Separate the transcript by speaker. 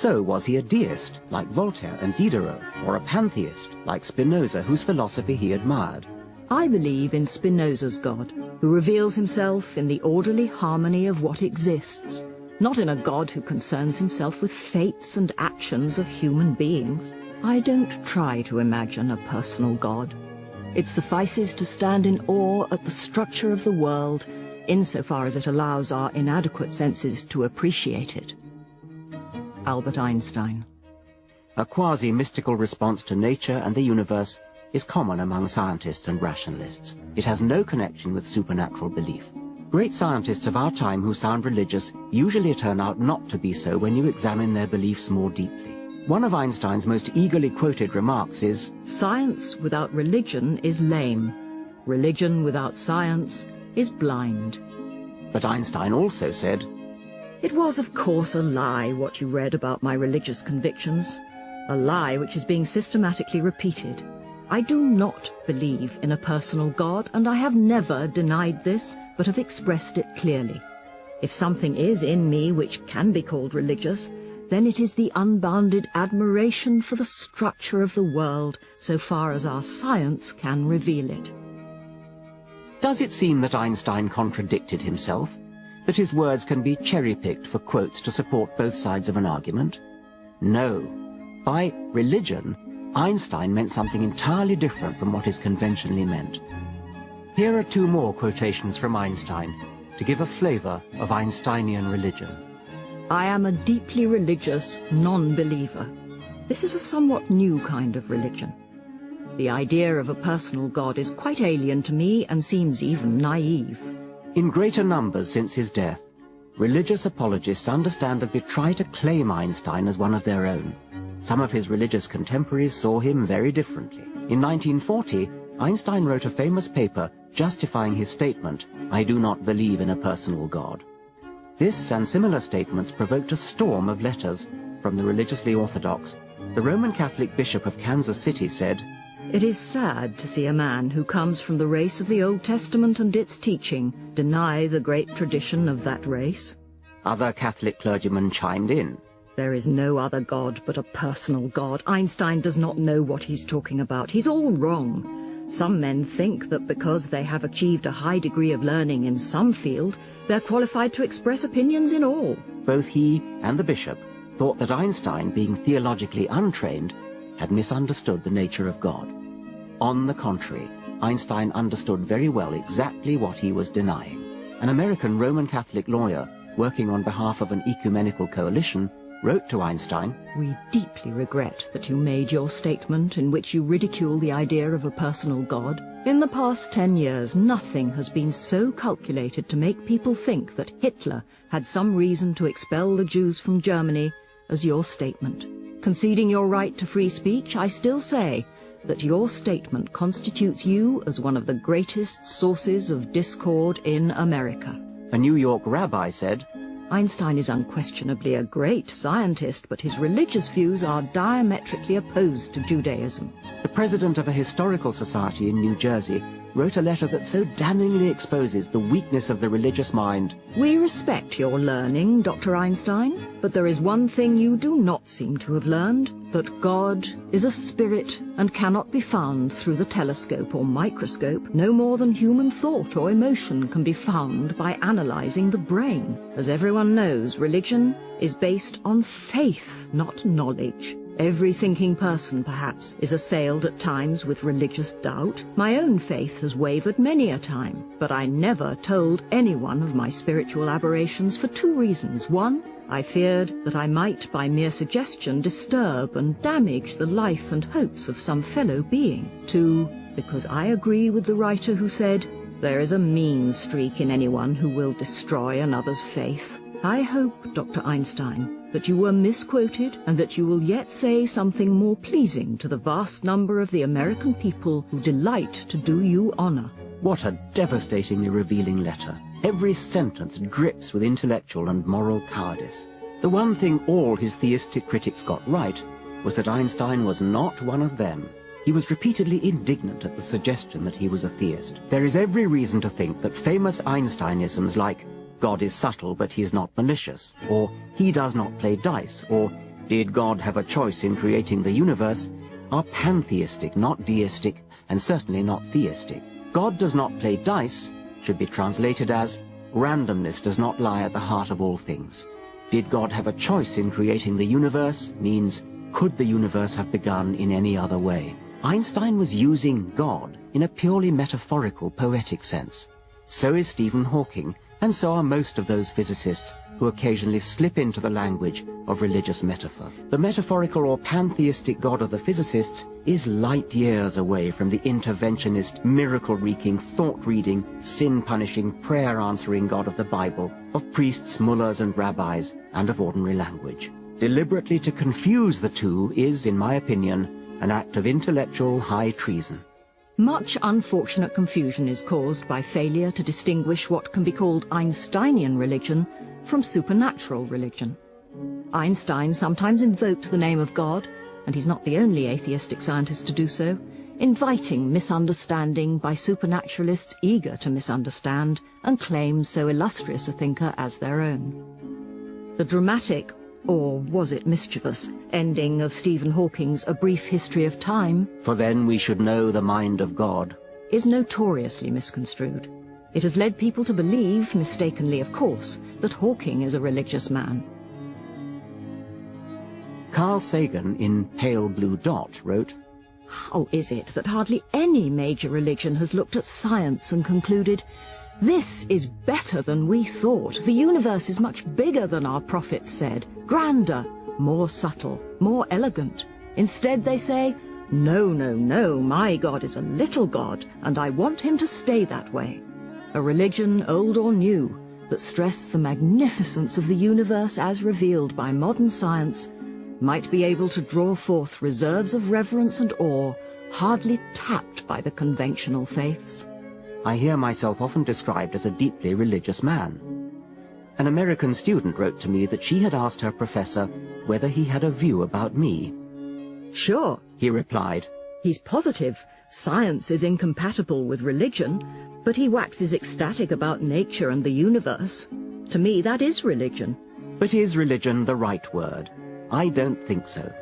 Speaker 1: So was he a deist, like Voltaire and Diderot, or a pantheist, like Spinoza, whose philosophy he admired?
Speaker 2: I believe in Spinoza's God, who reveals himself in the orderly harmony of what exists, not in a God who concerns himself with fates and actions of human beings. I don't try to imagine a personal God. It suffices to stand in awe at the structure of the world, insofar as it allows our inadequate senses to appreciate it. Albert Einstein.
Speaker 1: A quasi-mystical response to nature and the universe is common among scientists and rationalists. It has no connection with supernatural belief. Great scientists of our time who sound religious usually turn out not to be so when you examine their beliefs more deeply. One of Einstein's most eagerly quoted remarks is,
Speaker 2: "Science without religion is lame. Religion without science is blind."
Speaker 1: But Einstein also said,
Speaker 2: "It was, of course, a lie what you read about my religious convictions, a lie which is being systematically repeated. I do not believe in a personal God, and I have never denied this, but have expressed it clearly. If something is in me which can be called religious, then it is the unbounded admiration for the structure of the world, so far as our science can reveal it."
Speaker 1: Does it seem that Einstein contradicted himself? That his words can be cherry-picked for quotes to support both sides of an argument? No. By religion, Einstein meant something entirely different from what is conventionally meant. Here are two more quotations from Einstein to give a flavor of Einsteinian religion.
Speaker 2: "I am a deeply religious non-believer. This is a somewhat new kind of religion. The idea of a personal God is quite alien to me and seems even naive."
Speaker 1: In greater numbers since his death, religious apologists understandably try to claim Einstein as one of their own. Some of his religious contemporaries saw him very differently. In 1940, Einstein wrote a famous paper justifying his statement, "I do not believe in a personal God." This and similar statements provoked a storm of letters from the religiously orthodox. The Roman Catholic Bishop of Kansas City said,
Speaker 2: "It is sad to see a man who comes from the race of the Old Testament and its teaching deny the great tradition of that race."
Speaker 1: Other Catholic clergymen chimed in.
Speaker 2: "There is no other God but a personal God. Einstein does not know what he's talking about. He's all wrong. Some men think that because they have achieved a high degree of learning in some field, they're qualified to express opinions in all."
Speaker 1: Both he and the bishop thought that Einstein, being theologically untrained, had misunderstood the nature of God. On the contrary, Einstein understood very well exactly what he was denying. An American Roman Catholic lawyer, working on behalf of an ecumenical coalition, wrote to Einstein,
Speaker 2: "We deeply regret that you made your statement in which you ridicule the idea of a personal God. In the past 10 years, nothing has been so calculated to make people think that Hitler had some reason to expel the Jews from Germany as your statement. Conceding your right to free speech, I still say that your statement constitutes you as one of the greatest sources of discord in America."
Speaker 1: A New York rabbi said,
Speaker 2: "Einstein is unquestionably a great scientist, but his religious views are diametrically opposed to Judaism."
Speaker 1: The president of a historical society in New Jersey wrote a letter that so damningly exposes the weakness of the religious mind.
Speaker 2: "We respect your learning, Dr. Einstein, but there is one thing you do not seem to have learned, that God is a spirit and cannot be found through the telescope or microscope, no more than human thought or emotion can be found by analyzing the brain. As everyone knows, religion is based on faith, not knowledge. Every thinking person, perhaps, is assailed at times with religious doubt. My own faith has wavered many a time, but I never told anyone of my spiritual aberrations for two reasons. One, I feared that I might, by mere suggestion, disturb and damage the life and hopes of some fellow being. Two, because I agree with the writer who said, there is a mean streak in anyone who will destroy another's faith. I hope, Dr. Einstein, that you were misquoted and that you will yet say something more pleasing to the vast number of the American people who delight to do you honor."
Speaker 1: What a devastatingly revealing letter. Every sentence drips with intellectual and moral cowardice. The one thing all his theistic critics got right was that Einstein was not one of them. He was repeatedly indignant at the suggestion that he was a theist. There is every reason to think that famous Einsteinisms like, "God is subtle but he is not malicious," or "he does not play dice," or did God have a choice in creating the universe, are pantheistic, not deistic, and certainly not theistic. God does not play dice should be translated as randomness does not lie at the heart of all things. Did God have a choice in creating the universe means could the universe have begun in any other way? Einstein was using God in a purely metaphorical, poetic sense. So is Stephen Hawking, and so are most of those physicists who occasionally slip into the language of religious metaphor. The metaphorical or pantheistic God of the physicists is light years away from the interventionist, miracle-wreaking, thought-reading, sin-punishing, prayer-answering God of the Bible, of priests, mullahs and rabbis, and of ordinary language. Deliberately to confuse the two is, in my opinion, an act of intellectual high treason.
Speaker 2: Much unfortunate confusion is caused by failure to distinguish what can be called Einsteinian religion from supernatural religion. Einstein sometimes invoked the name of God, and he's not the only atheistic scientist to do so, inviting misunderstanding by supernaturalists eager to misunderstand and claim so illustrious a thinker as their own. The dramatic, or was it mischievous, ending of Stephen Hawking's A Brief History of Time,
Speaker 1: "For then we should know the mind of God,"
Speaker 2: is notoriously misconstrued. It has led people to believe, mistakenly of course, that Hawking is a religious man.
Speaker 1: Carl Sagan in Pale Blue Dot wrote,
Speaker 2: "How is it that hardly any major religion has looked at science and concluded, this is better than we thought, the universe is much bigger than our prophets said, grander, more subtle, more elegant. Instead they say, no, no, no, my God is a little God, and I want him to stay that way." A religion, old or new, that stressed the magnificence of the universe as revealed by modern science might be able to draw forth reserves of reverence and awe hardly tapped by the conventional faiths.
Speaker 1: I hear myself often described as a deeply religious man. An American student wrote to me that she had asked her professor whether he had a view about me.
Speaker 2: "Sure,"
Speaker 1: he replied.
Speaker 2: "He's positive science is incompatible with religion, but he waxes ecstatic about nature and the universe. To me, that is religion."
Speaker 1: But is religion the right word? I don't think so.